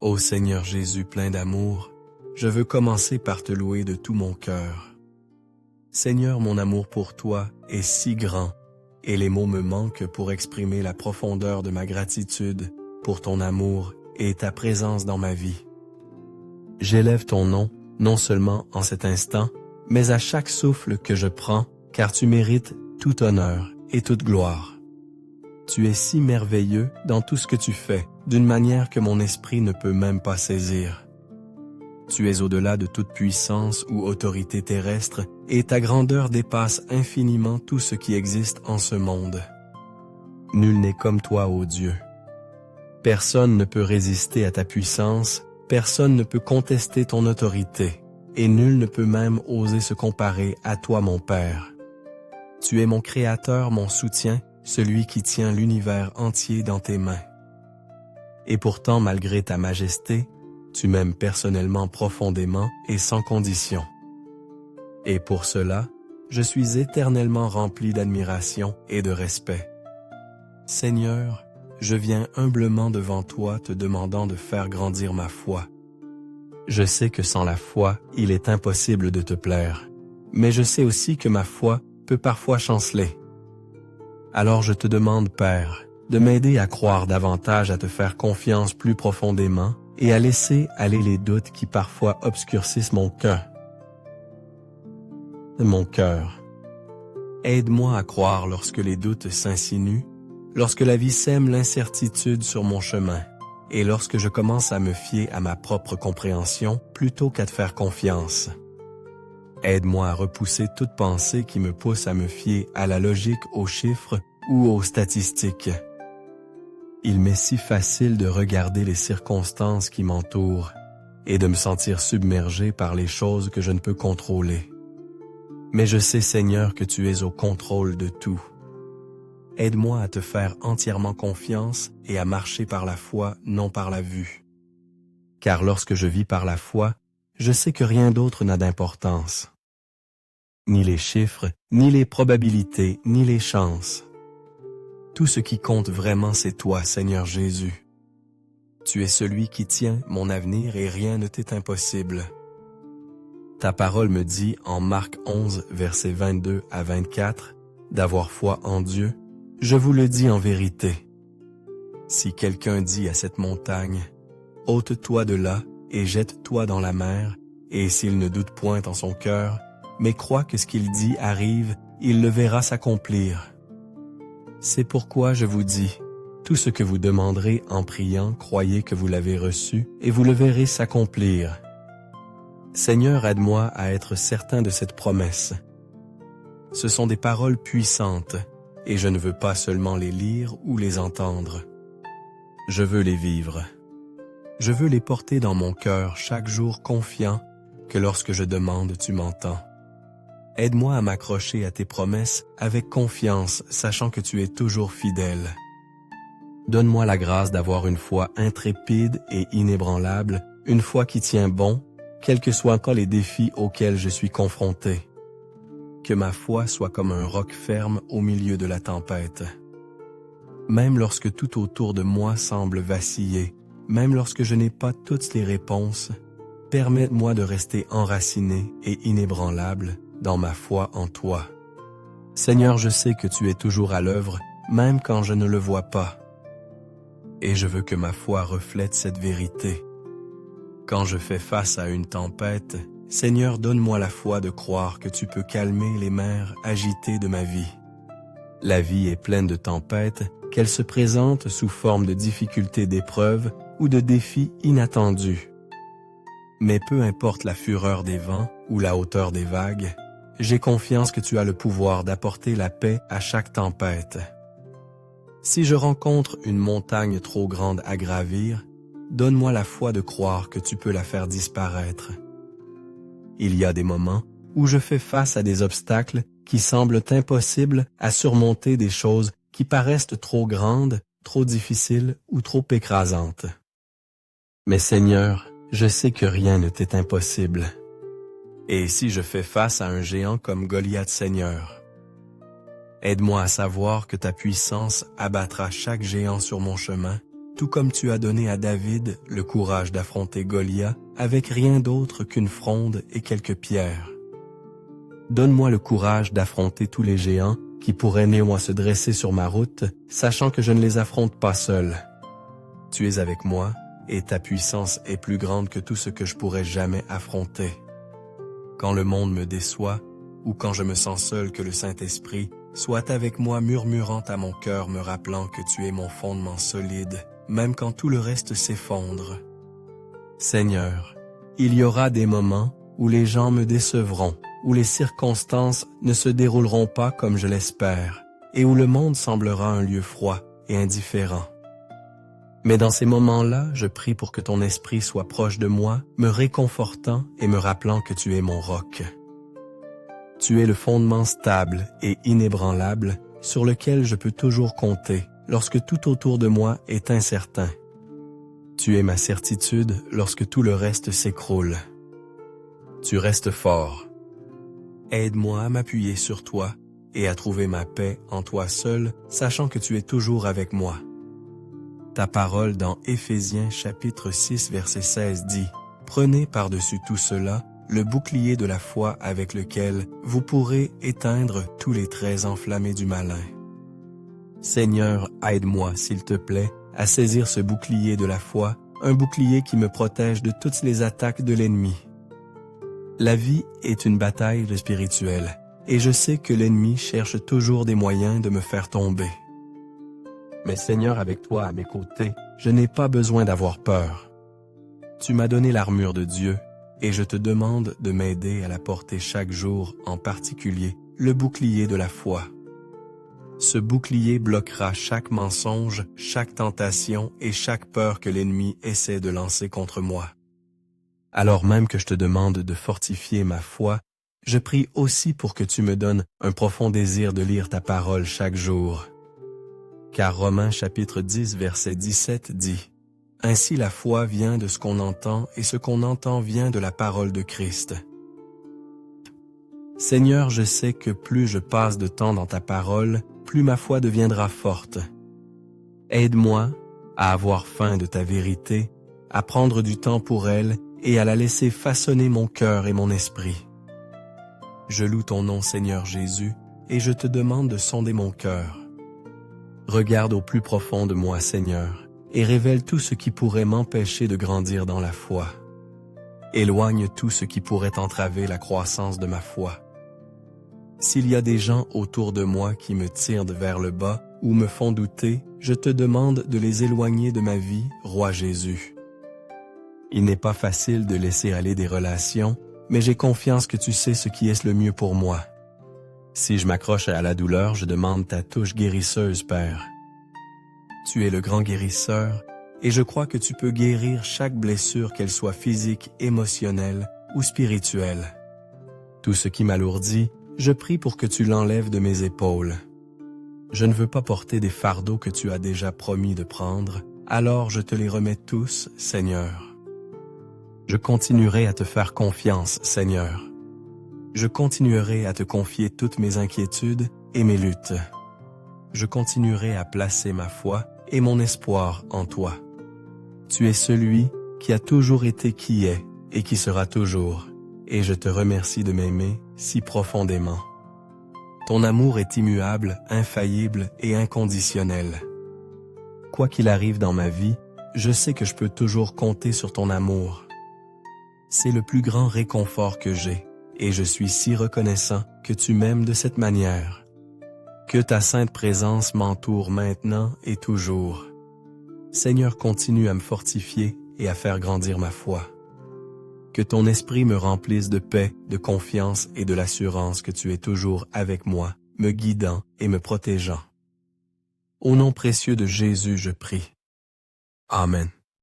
Ô Seigneur Jésus plein d'amour, je veux commencer par te louer de tout mon cœur. Seigneur, mon amour pour toi est si grand, et les mots me manquent pour exprimer la profondeur de ma gratitude pour ton amour et ta présence dans ma vie. J'élève ton nom, non seulement en cet instant, mais à chaque souffle que je prends, car tu mérites tout honneur et toute gloire. Tu es si merveilleux dans tout ce que tu fais, d'une manière que mon esprit ne peut même pas saisir. Tu es au-delà de toute puissance ou autorité terrestre, et ta grandeur dépasse infiniment tout ce qui existe en ce monde. Nul n'est comme toi, ô Dieu. Personne ne peut résister à ta puissance, personne ne peut contester ton autorité, et nul ne peut même oser se comparer à toi, mon Père. Tu es mon Créateur, mon soutien, celui qui tient l'univers entier dans tes mains. Et pourtant, malgré ta majesté, tu m'aimes personnellement profondément et sans condition. Et pour cela, je suis éternellement rempli d'admiration et de respect. Seigneur, je viens humblement devant toi te demandant de faire grandir ma foi. Je sais que sans la foi, il est impossible de te plaire, mais je sais aussi que ma foi peut parfois chanceler. Alors je te demande, Père, de m'aider à croire davantage, à te faire confiance plus profondément et à laisser aller les doutes qui parfois obscurcissent mon cœur. Aide-moi à croire lorsque les doutes s'insinuent, lorsque la vie sème l'incertitude sur mon chemin, et lorsque je commence à me fier à ma propre compréhension plutôt qu'à te faire confiance. Aide-moi à repousser toute pensée qui me pousse à me fier à la logique, aux chiffres ou aux statistiques. Il m'est si facile de regarder les circonstances qui m'entourent et de me sentir submergé par les choses que je ne peux contrôler. Mais je sais, Seigneur, que tu es au contrôle de tout. Aide-moi à te faire entièrement confiance et à marcher par la foi, non par la vue. Car lorsque je vis par la foi, je sais que rien d'autre n'a d'importance. Ni les chiffres, ni les probabilités, ni les chances. Tout ce qui compte vraiment, c'est toi, Seigneur Jésus. Tu es celui qui tient mon avenir et rien ne t'est impossible. Ta parole me dit en Marc 11, versets 22 à 24, d'avoir foi en Dieu. Je vous le dis en vérité. Si quelqu'un dit à cette montagne, « Ôte-toi de là et jette-toi dans la mer », et s'il ne doute point en son cœur, mais croit que ce qu'il dit arrive, il le verra s'accomplir. C'est pourquoi je vous dis, tout ce que vous demanderez en priant, croyez que vous l'avez reçu, et vous le verrez s'accomplir. Seigneur, aide-moi à être certain de cette promesse. Ce sont des paroles puissantes, et je ne veux pas seulement les lire ou les entendre. Je veux les vivre. Je veux les porter dans mon cœur chaque jour confiant que lorsque je demande, tu m'entends. Aide-moi à m'accrocher à tes promesses avec confiance, sachant que tu es toujours fidèle. Donne-moi la grâce d'avoir une foi intrépide et inébranlable, une foi qui tient bon, quels que soient encore les défis auxquels je suis confronté. Que ma foi soit comme un roc ferme au milieu de la tempête. Même lorsque tout autour de moi semble vaciller, même lorsque je n'ai pas toutes les réponses, permets-moi de rester enraciné et inébranlable dans ma foi en toi. Seigneur, je sais que tu es toujours à l'œuvre, même quand je ne le vois pas. Et je veux que ma foi reflète cette vérité. Quand je fais face à une tempête, Seigneur, donne-moi la foi de croire que tu peux calmer les mers agitées de ma vie. La vie est pleine de tempêtes, qu'elles se présentent sous forme de difficultés d'épreuves ou de défis inattendus. Mais peu importe la fureur des vents ou la hauteur des vagues, j'ai confiance que tu as le pouvoir d'apporter la paix à chaque tempête. Si je rencontre une montagne trop grande à gravir, donne-moi la foi de croire que tu peux la faire disparaître. Il y a des moments où je fais face à des obstacles qui semblent impossibles à surmonter, des choses qui paraissent trop grandes, trop difficiles ou trop écrasantes. Mais Seigneur, je sais que rien ne t'est impossible. Et si je fais face à un géant comme Goliath, Seigneur, aide-moi à savoir que ta puissance abattra chaque géant sur mon chemin, tout comme tu as donné à David le courage d'affronter Goliath avec rien d'autre qu'une fronde et quelques pierres. Donne-moi le courage d'affronter tous les géants qui pourraient néanmoins se dresser sur ma route, sachant que je ne les affronte pas seul. Tu es avec moi, et ta puissance est plus grande que tout ce que je pourrais jamais affronter. Quand le monde me déçoit, ou quand je me sens seul, que le Saint-Esprit soit avec moi murmurant à mon cœur, me rappelant que tu es mon fondement solide, même quand tout le reste s'effondre. Seigneur, il y aura des moments où les gens me décevront, où les circonstances ne se dérouleront pas comme je l'espère, et où le monde semblera un lieu froid et indifférent. Mais dans ces moments-là, je prie pour que ton esprit soit proche de moi, me réconfortant et me rappelant que tu es mon roc. Tu es le fondement stable et inébranlable sur lequel je peux toujours compter lorsque tout autour de moi est incertain. Tu es ma certitude lorsque tout le reste s'écroule. Tu restes fort. Aide-moi à m'appuyer sur toi et à trouver ma paix en toi seul, sachant que tu es toujours avec moi. Ta parole dans Éphésiens chapitre 6 verset 16 dit « Prenez par-dessus tout cela le bouclier de la foi avec lequel vous pourrez éteindre tous les traits enflammés du malin. » Seigneur, aide-moi, s'il te plaît, à saisir ce bouclier de la foi, un bouclier qui me protège de toutes les attaques de l'ennemi. La vie est une bataille spirituelle, et je sais que l'ennemi cherche toujours des moyens de me faire tomber. Mais Seigneur, avec toi à mes côtés, je n'ai pas besoin d'avoir peur. Tu m'as donné l'armure de Dieu, et je te demande de m'aider à la porter chaque jour, en particulier le bouclier de la foi. Ce bouclier bloquera chaque mensonge, chaque tentation et chaque peur que l'ennemi essaie de lancer contre moi. Alors même que je te demande de fortifier ma foi, je prie aussi pour que tu me donnes un profond désir de lire ta parole chaque jour. Car Romains chapitre 10 verset 17 dit « Ainsi la foi vient de ce qu'on entend et ce qu'on entend vient de la parole de Christ. » Seigneur, je sais que plus je passe de temps dans ta parole, plus ma foi deviendra forte. Aide-moi à avoir faim de ta vérité, à prendre du temps pour elle et à la laisser façonner mon cœur et mon esprit. Je loue ton nom, Seigneur Jésus, et je te demande de sonder mon cœur. Regarde au plus profond de moi, Seigneur, et révèle tout ce qui pourrait m'empêcher de grandir dans la foi. Éloigne tout ce qui pourrait entraver la croissance de ma foi. S'il y a des gens autour de moi qui me tirent vers le bas ou me font douter, je te demande de les éloigner de ma vie, Roi Jésus. Il n'est pas facile de laisser aller des relations, mais j'ai confiance que tu sais ce qui est le mieux pour moi. Si je m'accroche à la douleur, je demande ta touche guérisseuse, Père. Tu es le grand guérisseur, et je crois que tu peux guérir chaque blessure, qu'elle soit physique, émotionnelle ou spirituelle. Tout ce qui m'alourdit, je prie pour que tu l'enlèves de mes épaules. Je ne veux pas porter des fardeaux que tu as déjà promis de prendre, alors je te les remets tous, Seigneur. Je continuerai à te faire confiance, Seigneur. Je continuerai à te confier toutes mes inquiétudes et mes luttes. Je continuerai à placer ma foi et mon espoir en toi. Tu es celui qui a toujours été, qui est et qui sera toujours, et je te remercie de m'aimer si profondément. Ton amour est immuable, infaillible et inconditionnel. Quoi qu'il arrive dans ma vie, je sais que je peux toujours compter sur ton amour. C'est le plus grand réconfort que j'ai, et je suis si reconnaissant que tu m'aimes de cette manière. Que ta sainte présence m'entoure maintenant et toujours. Seigneur, continue à me fortifier et à faire grandir ma foi. Que ton esprit me remplisse de paix, de confiance et de l'assurance que tu es toujours avec moi, me guidant et me protégeant. Au nom précieux de Jésus, je prie. Amen.